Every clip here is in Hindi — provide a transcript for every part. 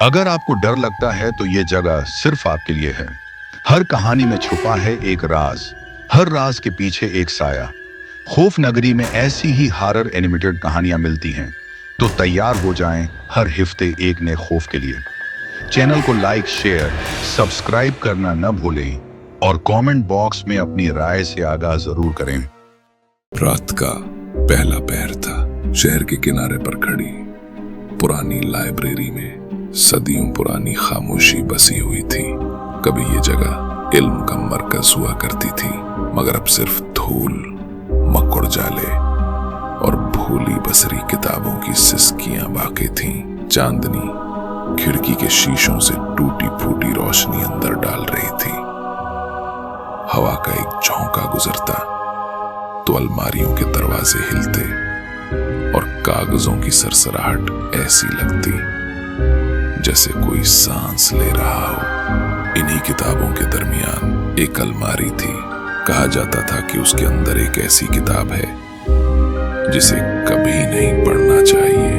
अगर आपको डर लगता है तो ये जगह सिर्फ आपके लिए है। हर कहानी में छुपा है एक राज, हर राज के पीछे एक साया। खौफ नगरी में ऐसी ही हॉरर एनिमेटेड कहानियां मिलती हैं, तो तैयार हो जाएं हर हफ्ते एक नए खौफ के लिए। चैनल को लाइक, शेयर, सब्सक्राइब करना न भूलें और कमेंट बॉक्स में अपनी राय से आगाह जरूर करें। रात का पहला पहर था। शहर के किनारे पर खड़ी पुरानी लाइब्रेरी में सदियों पुरानी खामोशी बसी हुई थी। कभी ये जगह इल्म का मरकज हुआ करती थी, मगर अब सिर्फ धूल, मकुड़ जाले और भूली बसरी किताबों की सिसकियां बाकी थीं। चांदनी खिड़की के शीशों से टूटी फूटी रोशनी अंदर डाल रही थी। हवा का एक झोंका गुजरता तो अलमारियों के दरवाजे हिलते और कागजों की सरसराहट ऐसी लगती जैसे कोई सांस ले रहा हो। इन्हीं किताबों के दरमियान एक अलमारी थी। कहा जाता था कि उसके अंदर एक ऐसी किताब है जिसे कभी नहीं पढ़ना चाहिए।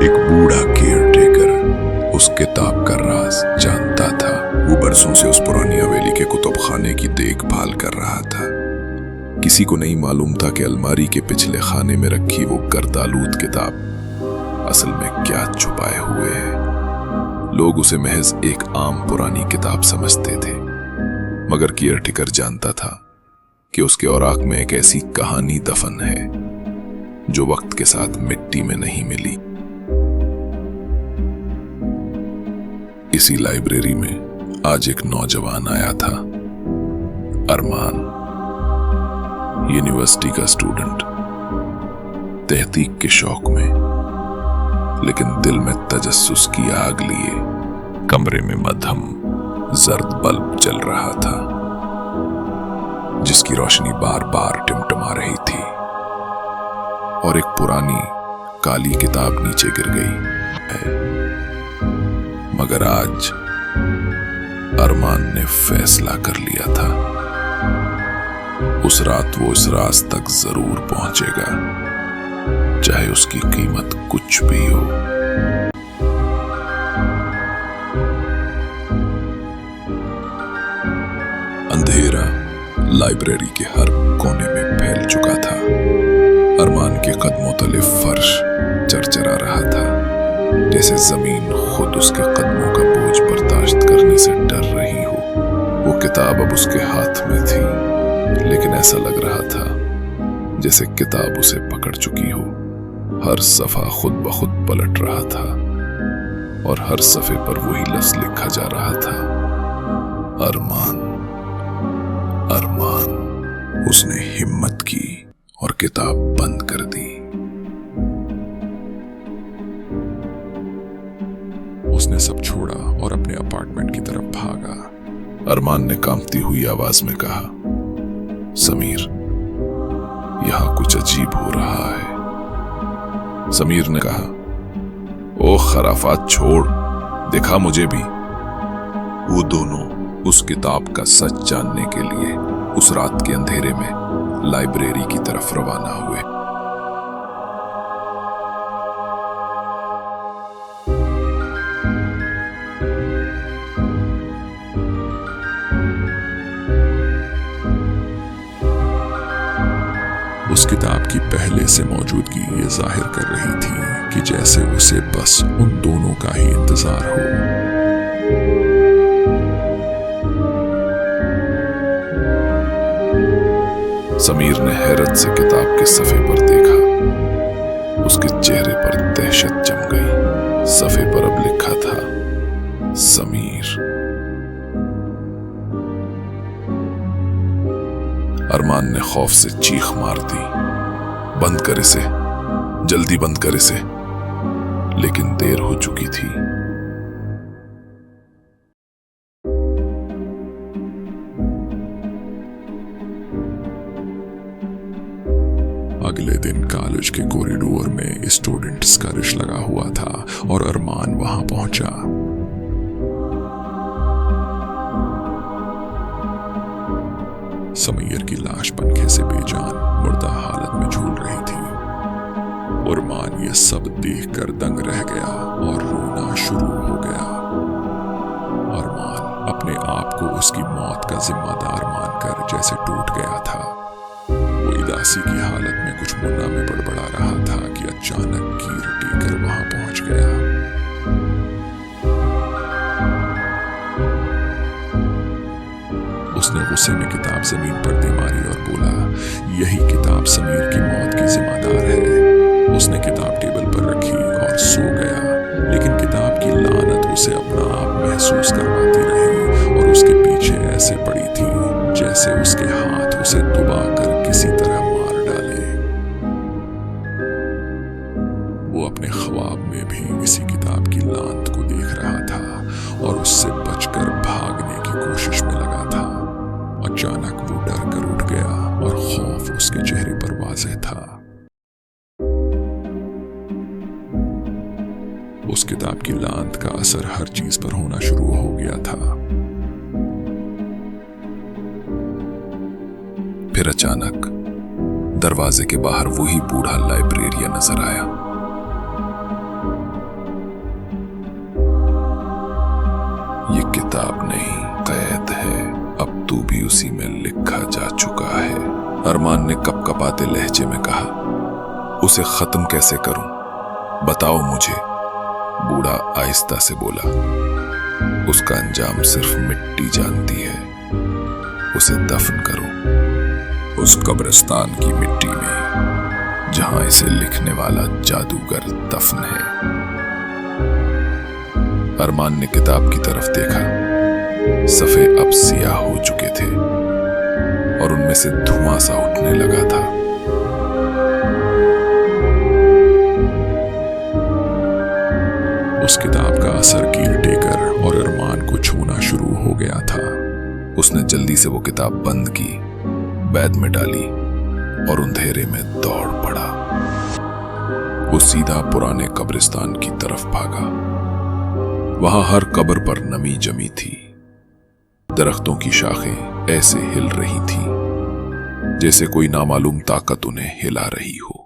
एक बूढ़ा केयरटेकर उस किताब का राज जानता था। वो बरसों से उस पुरानी हवेली के कुतुबखाने की देखभाल कर रहा था। किसी को नहीं मालूम था कि अलमारी के पिछले खाने में रखी वो गर्दालूद किताब असल में क्या छुपाए हुए है। लोग उसे महज एक आम पुरानी किताब समझते थे, मगर केयरटेकर जानता था कि उसके औराक में एक ऐसी कहानी दफन है जो वक्त के साथ मिट्टी में नहीं मिली। इसी लाइब्रेरी में आज एक नौजवान आया था, अरमान, यूनिवर्सिटी का स्टूडेंट, तहकीक के शौक में, लेकिन दिल में तजस्सुस की आग लिए कमरे में मध्यम जर्द बल्ब जल रहा था, जिसकी रोशनी बार बार टिमटिमा रही थी और एक पुरानी काली किताब नीचे गिर गई। मगर आज अरमान ने फैसला कर लिया था, उस रात वो इस राज तक जरूर पहुंचेगा, चाहे उसकी कीमत कुछ भी हो। अंधेरा लाइब्रेरी के हर कोने में फैल चुका था। अरमान के कदमों तले फर्श चरचरा रहा था, जैसे जमीन खुद उसके कदमों का बोझ बर्दाश्त करने से डर रही हो। वो किताब अब उसके हाथ में थी, लेकिन ऐसा लग रहा था जैसे किताब उसे पकड़ चुकी हो। हर सफा खुद ब खुद पलट रहा था और हर सफे पर वही लफ्ज लिखा जा रहा था, अरमान, अरमान। उसने हिम्मत की और किताब बंद कर दी। उसने सब छोड़ा और अपने अपार्टमेंट की तरफ भागा। अरमान ने कांपती हुई आवाज में कहा, समीर, यहां कुछ अजीब हो रहा है। समीर ने कहा, ओ खराफात छोड़, देखा मुझे भी। वो दोनों उस किताब का सच जानने के लिए उस रात के अंधेरे में लाइब्रेरी की तरफ रवाना हुए। उस किताब की पहले से मौजूदगी ये जाहिर कर रही थी कि जैसे उसे बस उन दोनों का ही इंतजार हो। समीर ने हैरत से किताब के सफ़े पर देखा। उसके चेहरे पर दहशत जम गई। सफ़े पर अब लिखा था, समीर। अरमान ने खौफ से चीख मार दी, बंद कर इसे, जल्दी बंद कर इसे। लेकिन देर हो चुकी थी। अगले दिन कॉलेज के कॉरिडोर में स्टूडेंट्स का रश लगा हुआ था और अरमान वहां पहुंचा। समीर की लाश पंखे से बेजान मुर्दा हालत में झूल रही थी। सब देखकर दंग रह गया और रोना शुरू हो गया। अरमान अपने आप को उसकी मौत का जिम्मेदार मानकर जैसे टूट गया था। वो उदासी की हालत में कुछ मुन्ना में बड़बड़ा रहा था कि अचानक कीर टेकर वहां पहुंच गया। उसने गुस्से में किताब जमीन पर दे मारी और बोला, यही किताब समीर की मौत की जिम्मेदार है। उसने किताब टेबल पर रखी और सो गया, लेकिन किताब की लानत उसे अपना आप महसूस करवाती रही और उसके पीछे ऐसे पड़ी थी जैसे उसके हाथ उसे दबाकर किसी तरह मार डाले। वो अपने ख्वाब में भी इसी किताब की लानत को देख रहा था और उससे बचकर भागने की कोशिश में लगा था। अचानक वो डर कर उठ गया और खौफ उसके चेहरे पर वाज़ेह था। उस किताब की लानत का असर हर चीज पर होना शुरू हो गया था। फिर अचानक दरवाजे के बाहर वही बूढ़ा लाइब्रेरियन नजर आया। ये किताब नहीं, कैद है। अब तू भी उसी में लिखा जा चुका है, अरमान ने कपकपाते लहजे में कहा। उसे खत्म कैसे करूं, बताओ मुझे, बूढ़ा आहिस्ता से बोला। उसका अंजाम सिर्फ मिट्टी जानती है। उसे दफन करो उस कब्रिस्तान की मिट्टी में जहां इसे लिखने वाला जादूगर दफन है। अरमान ने किताब की तरफ देखा। सफ़े अब सियाह हो चुके थे और उनमें से धुआं सा उठने लगा था। उस किताब का असर कीर टेकर और अरमान को छूना शुरू हो गया था। उसने जल्दी से वो किताब बंद की, बैग में डाली और अंधेरे में दौड़ पड़ा। वो सीधा पुराने कब्रिस्तान की तरफ भागा। वहां हर कब्र पर नमी जमी थी। दरख्तों की शाखें ऐसे हिल रही थीं जैसे कोई नामालूम ताकत उन्हें हिला रही हो।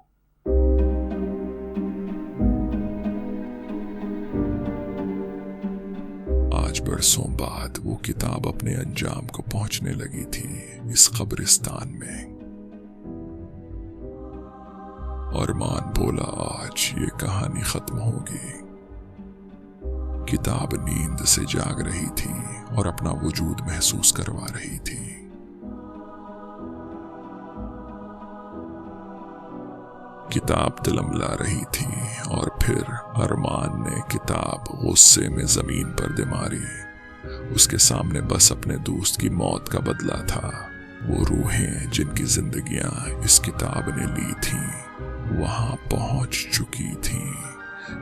आज बरसों बाद वो किताब अपने अंजाम को पहुंचने लगी थी इस कब्रिस्तान में। अरमान बोला, आज ये कहानी खत्म होगी। किताब नींद से जाग रही थी और अपना वजूद महसूस करवा रही थी। किताब तिलमिला रही थी और फिर अरमान ने किताब गुस्से में जमीन पर दे मारी। उसके सामने बस अपने दोस्त की मौत का बदला था। वो रूहें जिनकी जिंदगियां इस किताब ने ली थीं, वहां पहुंच चुकी थीं।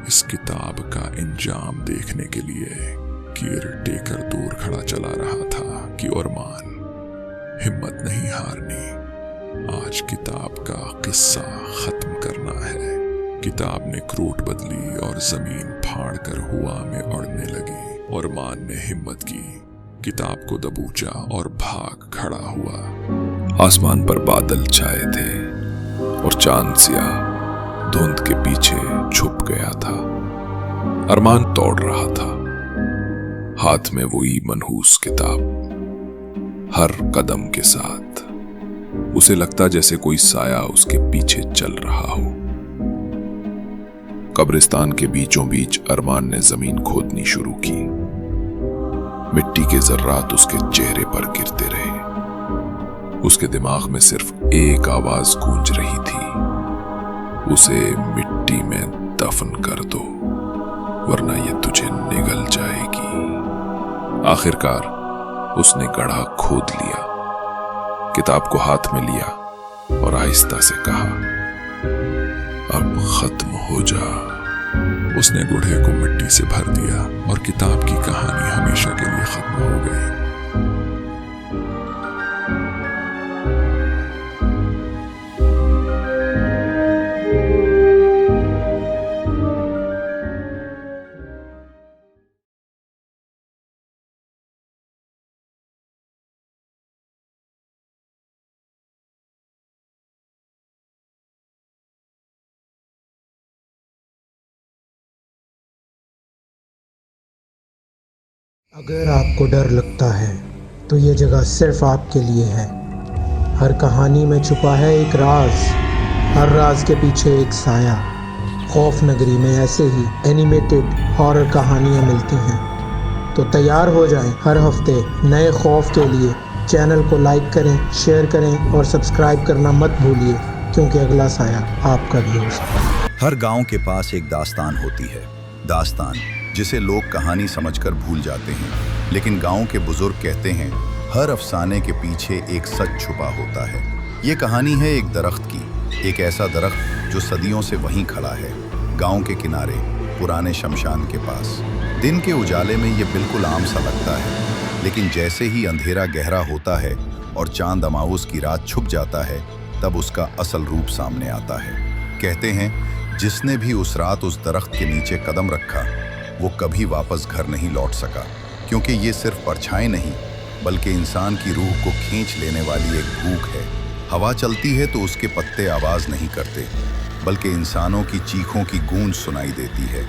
इस किताब का इंजाम देखने के लिए कीर टेकर दूर खड़ा चला रहा था कि अरमान, हिम्मत नहीं हारनी। आज किताब का किस्सा खत्म करना है। किताब ने क्रोट बदली और जमीन फाड़कर हवा में उड़ने लगी। अरमान ने हिम्मत की, किताब को दबोचा और भाग खड़ा हुआ। आसमान पर बादल छाए थे और चांद सिया धुंध के पीछे छुप गया था। अरमान दौड़ रहा था, हाथ में वही मनहूस किताब। हर कदम के साथ उसे लगता जैसे कोई साया उसके पीछे चल रहा हो। कब्रिस्तान के बीचों बीच अरमान ने जमीन खोदनी शुरू की। मिट्टी के जर्रात उसके चेहरे पर गिरते रहे। उसके दिमाग में सिर्फ एक आवाज गूंज रही थी, उसे मिट्टी में दफन कर दो वरना ये तुझे निगल जाएगी। आखिरकार उसने गड्ढा खोद लिया, किताब को हाथ में लिया और आहिस्ता से कहा, अब खत्म हो जा। उसने गड्ढे को मिट्टी से भर दिया और किताब की कहानी हमेशा के लिए खत्म हो गई। अगर आपको डर लगता है तो ये जगह सिर्फ आपके लिए है। हर कहानी में छुपा है एक राज, हर राज के पीछे एक साया। खौफ नगरी में ऐसे ही एनिमेटेड हॉरर कहानियाँ मिलती हैं। तो तैयार हो जाएं हर हफ्ते नए खौफ के लिए। चैनल को लाइक करें, शेयर करें और सब्सक्राइब करना मत भूलिए, क्योंकि अगला साया आपका भी हो सकता है। हर गांव के पास एक दास्तान होती है। दास्तान जिसे लोग कहानी समझकर भूल जाते हैं, लेकिन गांव के बुजुर्ग कहते हैं हर अफसाने के पीछे एक सच छुपा होता है। ये कहानी है एक दरख्त की, एक ऐसा दरख्त जो सदियों से वहीं खड़ा है, गांव के किनारे, पुराने शमशान के पास। दिन के उजाले में ये बिल्कुल आम सा लगता है, लेकिन जैसे ही अंधेरा गहरा होता है और चांद अमावस की रात छुप जाता है, तब उसका असल रूप सामने आता है। कहते हैं जिसने भी उस रात उस दरख्त के नीचे कदम रखा, वो कभी वापस घर नहीं लौट सका, क्योंकि ये सिर्फ परछाई नहीं, बल्कि इंसान की रूह को खींच लेने वाली एक भूख है। हवा चलती है तो उसके पत्ते आवाज नहीं करते, बल्कि इंसानों की चीखों की गूंज सुनाई देती है,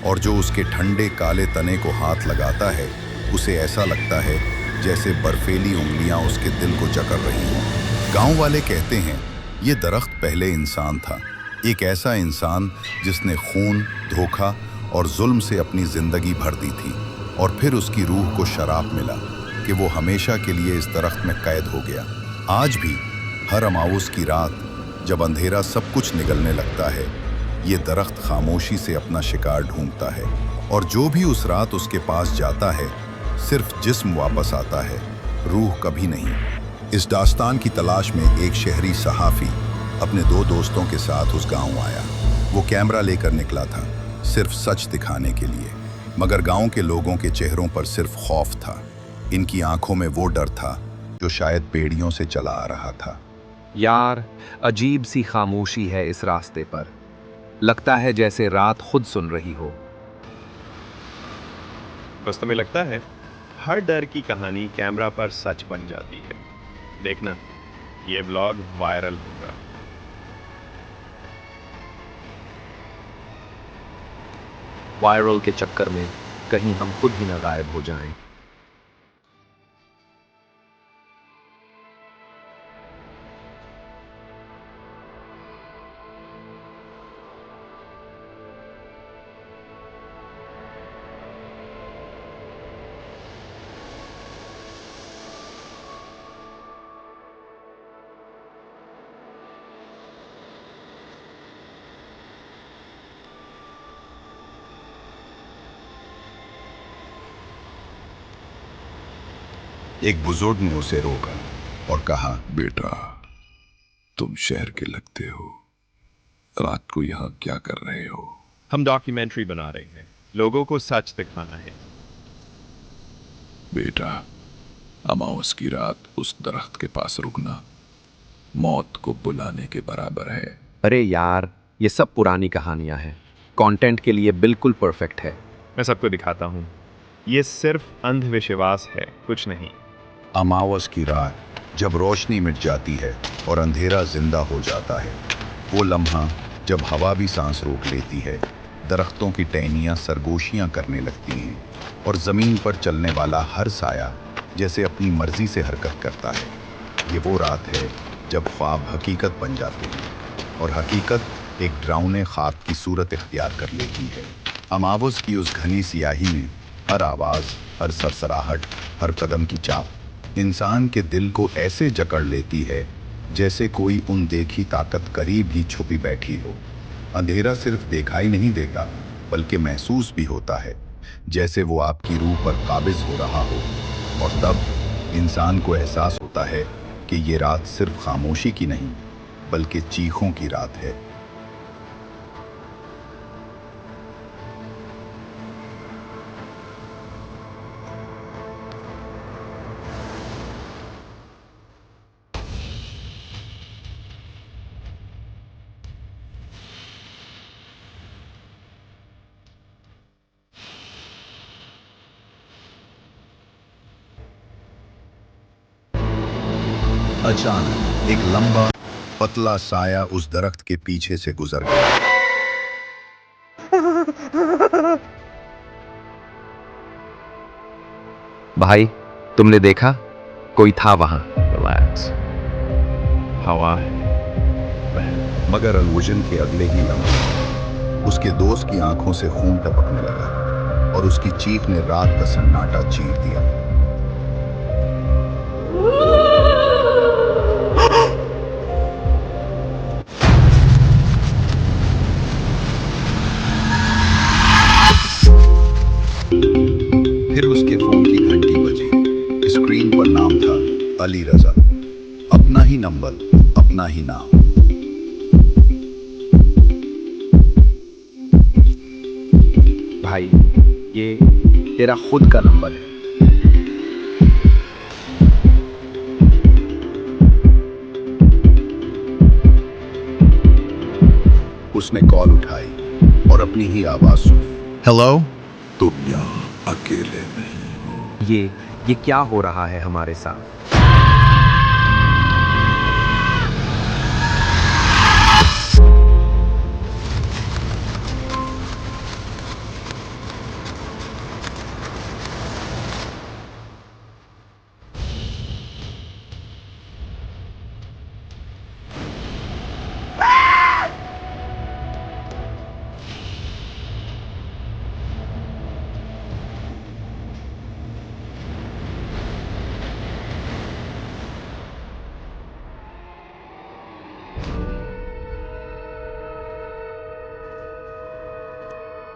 और जो उसके ठंडे काले तने को हाथ लगाता है, उसे ऐसा लगता है जैसे बर्फीली उंगलियां उसके दिल को जकड़ रही हों। गांव वाले कहते हैं ये दरख्त पहले इंसान था, एक ऐसा इंसान जिसने खून, धोखा और जुल्म से अपनी जिंदगी भर दी थी, और फिर उसकी रूह को शराप मिला कि वो हमेशा के लिए इस दरख्त में कैद हो गया। आज भी हर अमावस की रात जब अंधेरा सब कुछ निगलने लगता है, ये दरख्त खामोशी से अपना शिकार ढूंढता है, और जो भी उस रात उसके पास जाता है, सिर्फ जिस्म वापस आता है, रूह कभी नहीं। इस दास्तान की तलाश में एक शहरी सहाफ़ी अपने दो दोस्तों के साथ उस गांव आया। वो कैमरा लेकर निकला था, सिर्फ सच दिखाने के लिए, मगर गांव के लोगों के चेहरों पर सिर्फ खौफ था। इनकी आंखों में वो डर था जो शायद पीढ़ियों से चला आ रहा था। यार, अजीब सी खामोशी है इस रास्ते पर। लगता है जैसे रात खुद सुन रही हो। बस तुम्हें लगता है हर डर की कहानी कैमरा पर सच बन जाती है। देखना, ये व्लॉग वायरल होगा। वायरल के चक्कर में कहीं हम खुद ही ना गायब हो जाएं। एक बुजुर्ग ने उसे रोका और कहा, बेटा, तुम शहर के लगते हो, रात को यहाँ क्या कर रहे हो? हम डॉक्यूमेंट्री बना रहे हैं, लोगों को सच दिखाना है। बेटा, अमावस की रात उस दरख्त के पास रुकना मौत को बुलाने के बराबर है। अरे यार, ये सब पुरानी कहानियां हैं, कंटेंट के लिए बिल्कुल परफेक्ट है। मैं सबको दिखाता हूँ, ये सिर्फ अंधविश्वास है, कुछ नहीं। अमावस की रात जब रोशनी मिट जाती है और अंधेरा जिंदा हो जाता है, वो लम्हा जब हवा भी सांस रोक लेती है, दरख्तों की टहनियाँ सरगोशियाँ करने लगती हैं, और ज़मीन पर चलने वाला हर साया जैसे अपनी मर्जी से हरकत करता है। ये वो रात है जब ख्वाब हकीकत बन जाते हैं, और हकीकत एक डरावने ख्वाब की सूरत इख्तियार कर लेती है। अमावस की उस घनी सियाही में हर आवाज़, हर सरसराहट, हर कदम की चाप इंसान के दिल को ऐसे जकड़ लेती है जैसे कोई अनदेखी ताकत करीब ही छुपी बैठी हो। अंधेरा सिर्फ दिखाई नहीं देता, बल्कि महसूस भी होता है, जैसे वो आपकी रूह पर काबिज हो रहा हो। और तब इंसान को एहसास होता है कि ये रात सिर्फ खामोशी की नहीं, बल्कि चीखों की रात है। अचानक एक लंबा पतला साया उस दरख्त के पीछे से गुजर गया। भाई, तुमने देखा? कोई था वहां। रिलैक्स, हवा है। मगर अलवुजन के अगले ही लम्हे उसके दोस्त की आंखों से खून टपकने लगा और उसकी चीख ने रात का सन्नाटा चीर दिया। फिर उसके फोन की घंटी बजी। स्क्रीन पर नाम था अली रजा। अपना ही नंबर, अपना ही नाम। भाई, ये तेरा खुद का नंबर है। उसने कॉल उठाई और अपनी ही आवाज सुनी। हेलो। तुम यहाँ अकेले नहीं। ये क्या हो रहा है हमारे साथ?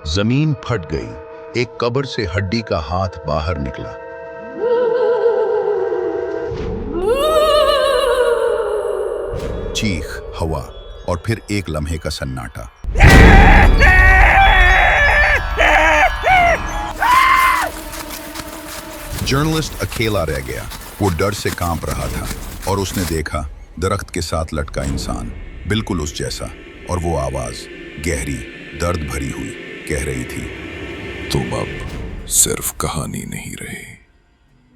जमीन फट गई। एक कब्र से हड्डी का हाथ बाहर निकला। चीख, हवा और फिर एक लम्हे का सन्नाटा। जर्नलिस्ट अकेला रह गया। वो डर से कांप रहा था और उसने देखा दरख्त के साथ लटका इंसान, बिल्कुल उस जैसा। और वो आवाज गहरी, दर्द भरी हुई कह रही थी, तुम अब सिर्फ कहानी नहीं रहे,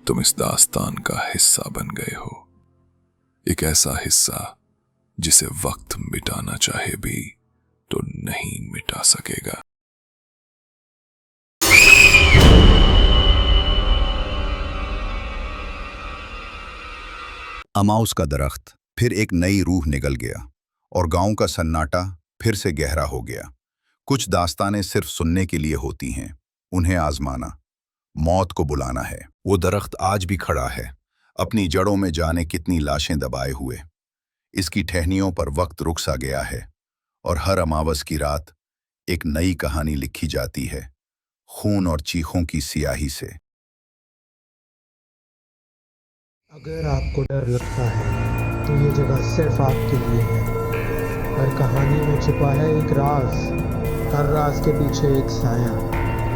तुम इस दास्तान का हिस्सा बन गए हो। एक ऐसा हिस्सा जिसे वक्त मिटाना चाहे भी तो नहीं मिटा सकेगा। अमाउस का दरख्त फिर एक नई रूह निगल गया और गांव का सन्नाटा फिर से गहरा हो गया। कुछ दास्तानें सिर्फ सुनने के लिए होती हैं, उन्हें आजमाना, मौत को बुलाना है। वो दरख्त आज भी खड़ा है, अपनी जड़ों में जाने कितनी लाशें दबाए हुए। इसकी टहनियों पर वक्त रुक सा गया है और हर अमावस की रात एक नई कहानी लिखी जाती है, खून और चीखों की सियाही से। अगर आपको डर लगता है तो ये जगह सिर्फ आपके लिए है। हर कहानी में छुपा है एक राज, हर राज के पीछे एक साया।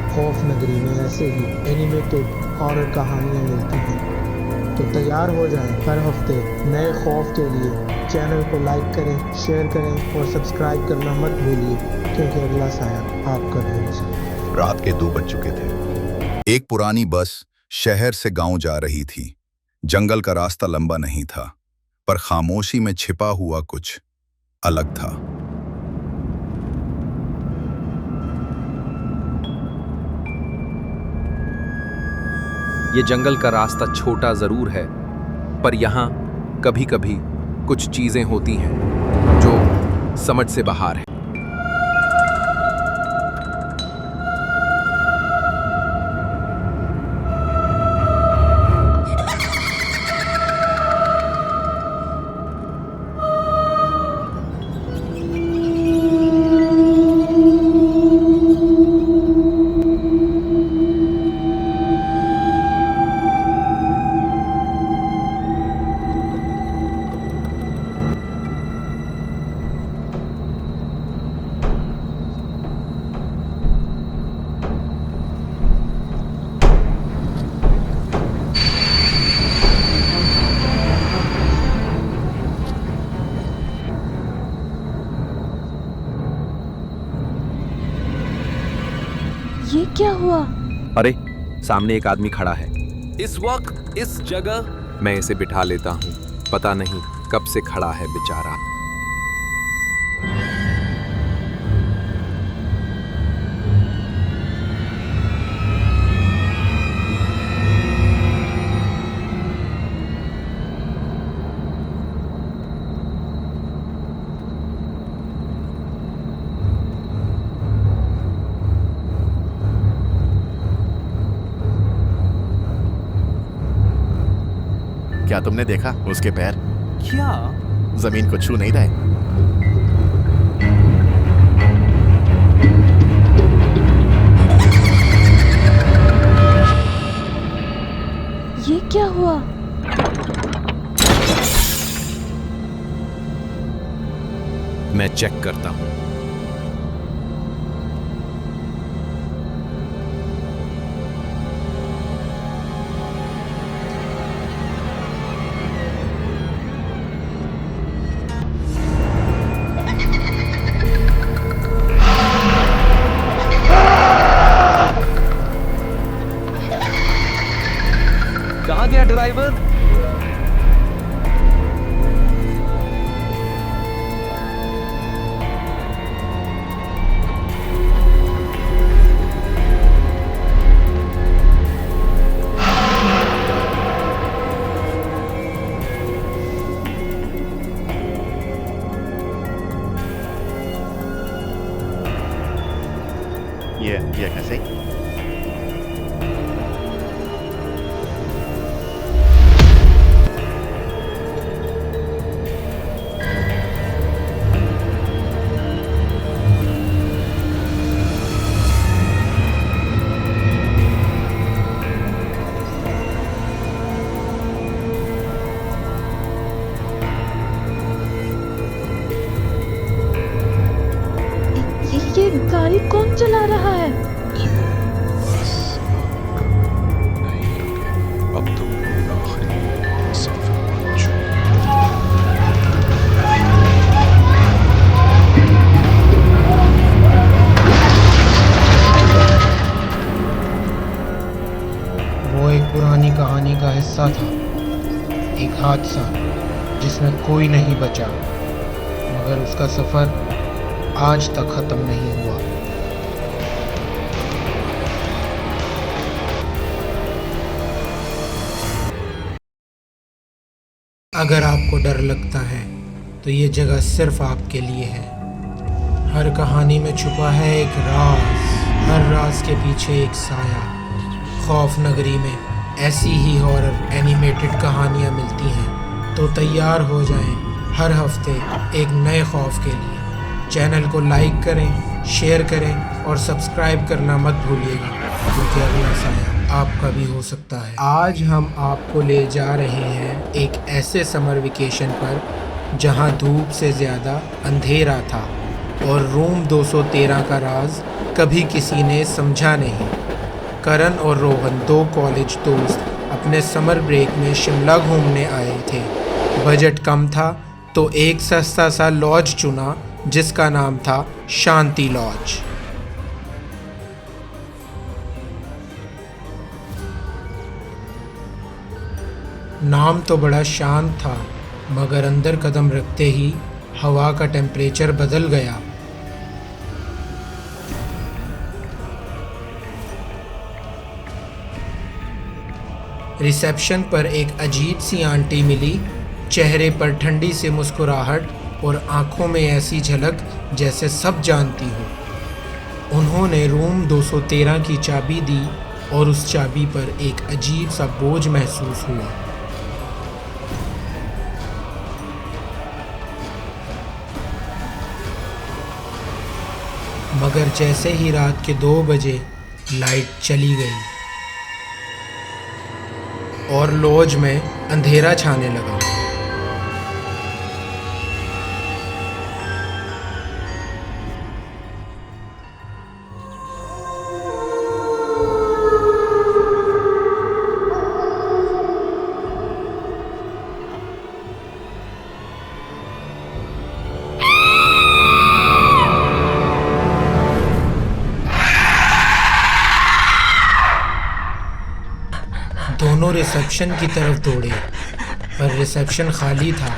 खौफ नगरी में ऐसे ही एनिमेटेड हॉरर कहानियाँ मिलती हैं, तो तैयार हो जाएं हर हफ्ते नए खौफ के लिए। चैनल को लाइक करें, शेयर करें और सब्सक्राइब करना मत भूलिए, क्योंकि अगला साया आपका भी हो सकता है। रात के 2 बज चुके थे। एक पुरानी बस शहर से गांव जा रही थी। जंगल का रास्ता लंबा नहीं था, पर खामोशी में छिपा हुआ कुछ अलग था। ये जंगल का रास्ता छोटा जरूर है, पर यहाँ कभी कभी कुछ चीजें होती हैं जो समझ से बाहर है। ये क्या हुआ? अरे, सामने एक आदमी खड़ा है। इस वक्त इस जगह मैं इसे बिठा लेता हूँ, पता नहीं कब से खड़ा है बेचारा। तुमने देखा उसके पैर क्या? जमीन को छू नहीं रहे। ये क्या हुआ? मैं चेक करता हूं। कहाँ गया ड्राइवर? ये कैसे? ये गाड़ी कौन चला रहा है? अब तुम लोग आखिरी मुसाफिर बन चुके। वो एक पुरानी कहानी का हिस्सा था, एक हादसा जिसमें कोई नहीं बचा, मगर उसका सफ़र आज तक ख़त्म नहीं हुआ। अगर आपको डर लगता है तो ये जगह सिर्फ आपके लिए है। हर कहानी में छुपा है एक राज, हर राज के पीछे एक साया। खौफ नगरी में ऐसी ही हॉरर एनिमेटेड कहानियाँ मिलती हैं, तो तैयार हो जाएं हर हफ्ते एक नए खौफ के लिए। चैनल को लाइक करें, शेयर करें और सब्सक्राइब करना मत भूलिएगा, क्योंकि अगला साया आपका भी हो सकता है। आज हम आपको ले जा रहे हैं एक ऐसे समर वेकेशन पर जहां धूप से ज़्यादा अंधेरा था और रूम 213 का राज कभी किसी ने समझा नहीं। करण और रोहन, दो कॉलेज दोस्त, अपने समर ब्रेक में शिमला घूमने आए थे। बजट कम था तो एक सस्ता सा लॉज चुना जिसका नाम था शांति लॉज। नाम तो बड़ा शांत था, मगर अंदर कदम रखते ही हवा का टेम्परेचर बदल गया। रिसेप्शन पर एक अजीब सी आंटी मिली, चेहरे पर ठंडी सी मुस्कुराहट और आंखों में ऐसी झलक जैसे सब जानती हो। उन्होंने रूम 213 की चाबी दी और उस चाबी पर एक अजीब सा बोझ महसूस हुआ। मगर जैसे ही रात के 2 बजे लाइट चली गई और लॉज में अंधेरा छाने लगा। दोनों रिसेप्शन की तरफ दौड़े, पर रिसेप्शन खाली था।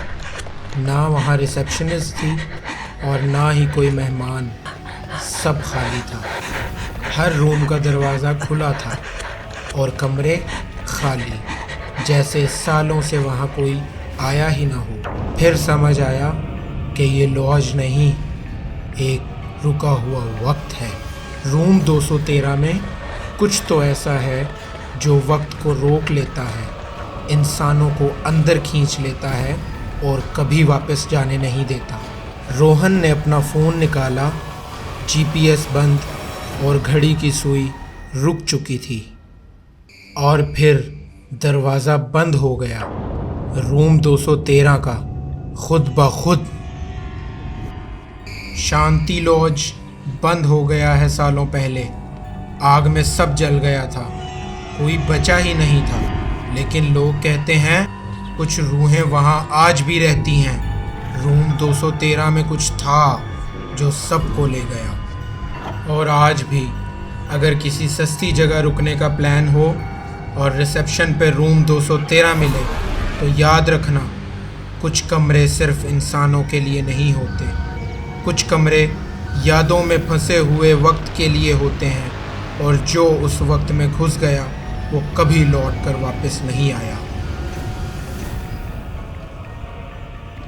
ना वहाँ रिसेप्शनिस्ट थी और ना ही कोई मेहमान, सब खाली था। हर रूम का दरवाज़ा खुला था और कमरे खाली, जैसे सालों से वहाँ कोई आया ही ना हो। फिर समझ आया कि ये लॉज नहीं, एक रुका हुआ वक्त है। रूम 213 में कुछ तो ऐसा है जो वक्त को रोक लेता है, इंसानों को अंदर खींच लेता है और कभी वापस जाने नहीं देता। रोहन ने अपना फ़ोन निकाला, जीपीएस बंद और घड़ी की सुई रुक चुकी थी। और फिर दरवाज़ा बंद हो गया, रूम 213 का खुद ब खुद। शांति लॉज बंद हो गया है सालों पहले। आग में सब जल गया था, कोई बचा ही नहीं था। लेकिन लोग कहते हैं कुछ रूहें वहाँ आज भी रहती हैं। रूम 213 में कुछ था जो सबको ले गया। और आज भी अगर किसी सस्ती जगह रुकने का प्लान हो और रिसेप्शन पे रूम 213 मिले तो याद रखना, कुछ कमरे सिर्फ इंसानों के लिए नहीं होते। कुछ कमरे यादों में फंसे हुए वक्त के लिए होते हैं, और जो उस वक्त में घुस गया वो कभी लौट कर वापस नहीं आया।